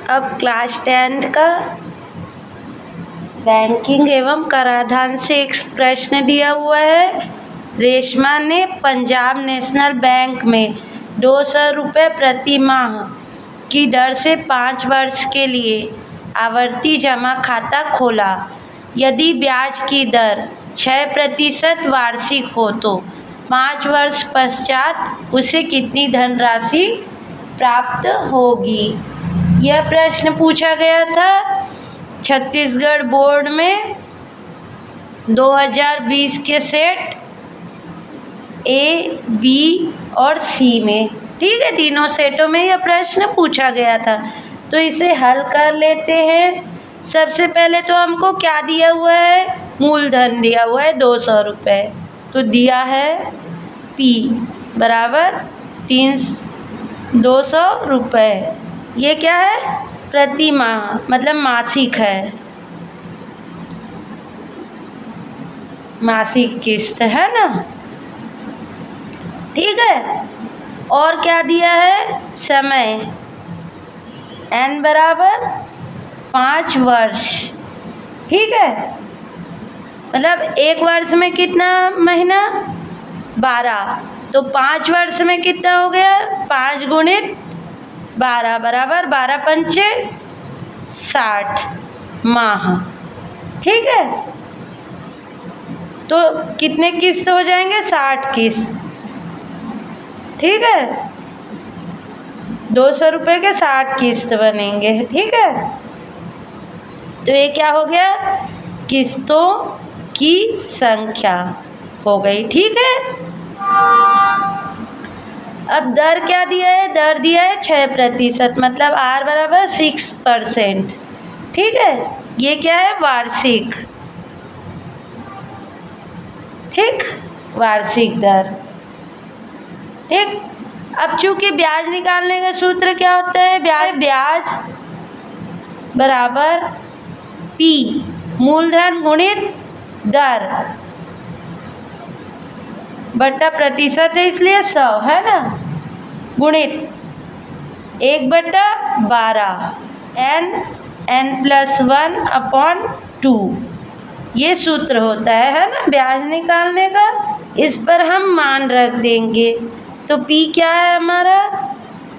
अब क्लास 10 का बैंकिंग एवं कराधान से एक प्रश्न दिया हुआ है। रेशमा ने पंजाब नेशनल बैंक में 200 रुपये प्रति माह की दर से 5 वर्ष के लिए आवर्ती जमा खाता खोला। यदि ब्याज की दर 6% वार्षिक हो तो 5 वर्ष पश्चात उसे कितनी धनराशि प्राप्त होगी। यह प्रश्न पूछा गया था छत्तीसगढ़ बोर्ड में 2020 के सेट ए, बी और सी में। ठीक है, तीनों सेटों में यह प्रश्न पूछा गया था। तो इसे हल कर लेते हैं। सबसे पहले तो हमको क्या दिया हुआ है, मूलधन दिया हुआ है 200 रुपये। तो दिया है P बराबर 200 रुपये। ये क्या है, प्रति माह मतलब मासिक है, मासिक किस्त है ना। ठीक है, और क्या दिया है, समय n बराबर 5 वर्ष। ठीक है, मतलब एक वर्ष में कितना महीना, 12। तो 5 वर्ष में कितना हो गया, 5 गुणित 12 बराबर 12 पंचे 60 माह। ठीक है, तो कितने किस्त हो जाएंगे, 60 किस्त। ठीक है, 200 रुपये के 60 किस्त बनेंगे। ठीक है, तो ये क्या हो गया, किस्तों की संख्या हो गई। ठीक है, अब दर क्या दिया है, दर दिया है 6%, मतलब R बराबर 6%। ठीक है, ये क्या है, वार्षिक। ठीक, वार्षिक दर। ठीक, अब चूंकि ब्याज निकालने का सूत्र क्या होता है, ब्याज बराबर P मूलधन गुणित दर बट्टा प्रतिशत है, इसलिए 100 है ना, गुणित 1/12 n+1/2। ये सूत्र होता है ना ब्याज निकालने का। इस पर हम मान रख देंगे। तो P क्या है हमारा,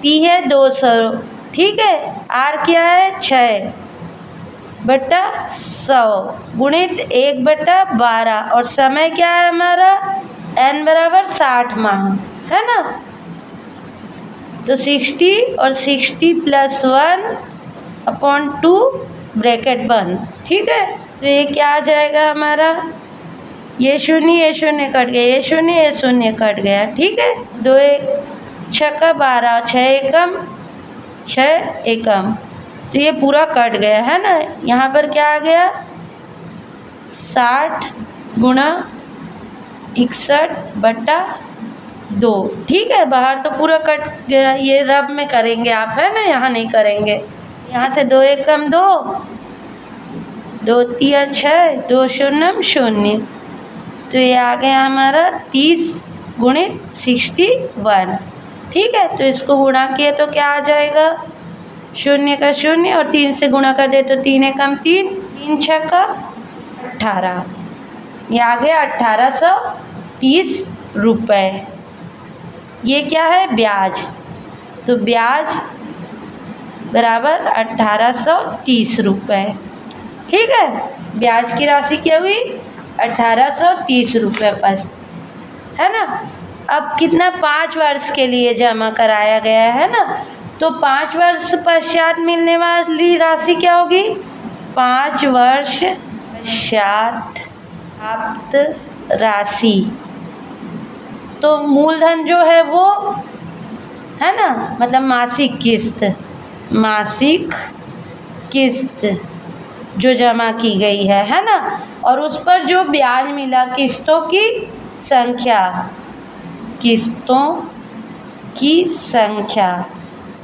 P है 200। ठीक है, R क्या है 6/100 गुणित 1/12 और समय क्या है हमारा, n बराबर 60 माह है ना। तो 60 और 60 + 1/2 ब्रैकेट बंद। ठीक है, तो ये क्या आ जाएगा हमारा, ये शून्य कट गया, ये शून्य कट गया। ठीक है, 2 1 6 का 12, 6 एकम 6 एकम, तो ये पूरा कट गया है ना। यहाँ पर क्या आ गया, 60 गुणा 61/2। ठीक है, बाहर तो पूरा कट गया, ये रब में करेंगे आप, है ना, यहाँ नहीं करेंगे। यहाँ से 2 एकम 2, 2 3 6, 2 शून्यम 0। तो ये आ गया हमारा 30 गुणित 61। ठीक है, तो इसको गुणा किए तो क्या आ जाएगा, 0 का 0 और 3 से गुणा कर दे तो 3 एकम 3, 3 6 का 18। ये आ गया 1830 रुपये। ये क्या है, ब्याज। तो ब्याज बराबर 1830 रुपये। ठीक है, ब्याज की राशि क्या हुई, 1830 रुपये बस, है ना। अब कितना, 5 वर्ष के लिए जमा कराया गया है ना। तो 5 वर्ष पश्चात मिलने वाली राशि क्या होगी, 5 वर्ष पश्चात प्राप्त राशि। तो मूलधन जो है वो है ना, मतलब मासिक किस्त जो जमा की गई है ना, और उस पर जो ब्याज मिला, किस्तों की संख्या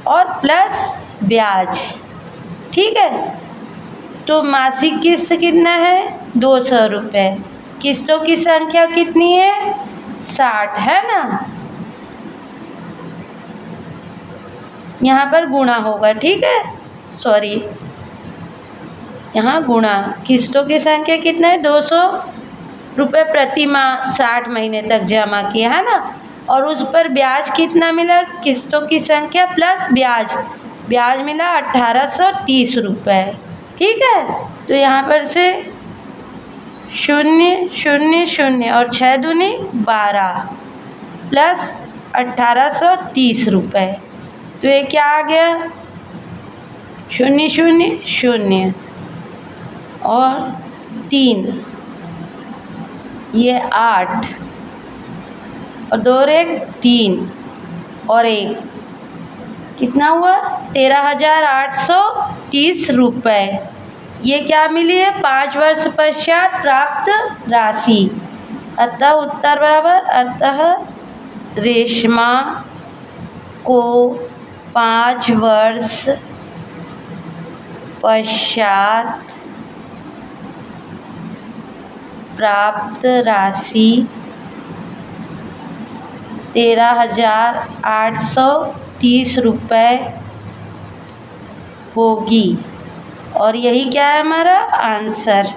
और प्लस ब्याज। ठीक है, तो मासिक किस्त कितना है, 200 रुपये। किस्तों की संख्या कितनी है, 60 है ना। यहाँ पर गुणा होगा। ठीक है, सॉरी, यहाँ गुणा, किस्तों की संख्या कितना है 200 रुपये प्रति माह 60 महीने तक जमा किया है ना, और उस पर ब्याज कितना मिला, किस्तों की संख्या प्लस ब्याज, ब्याज मिला 1830 रुपये। ठीक है, तो यहाँ पर से 0 0 0 और 6 दूनी 12 प्लस 1830 रुपये, तो ये क्या आ गया 0 0 0 और 3, ये 8 और 2 1 3 और 1, कितना हुआ 13,830 रुपये। ये क्या मिली है 5 वर्ष पश्चात प्राप्त राशि। अतः उत्तर बराबर, अतः रेशमा को 5 वर्ष पश्चात प्राप्त राशि 13,830 रुपये होगी, और यही क्या है हमारा आंसर।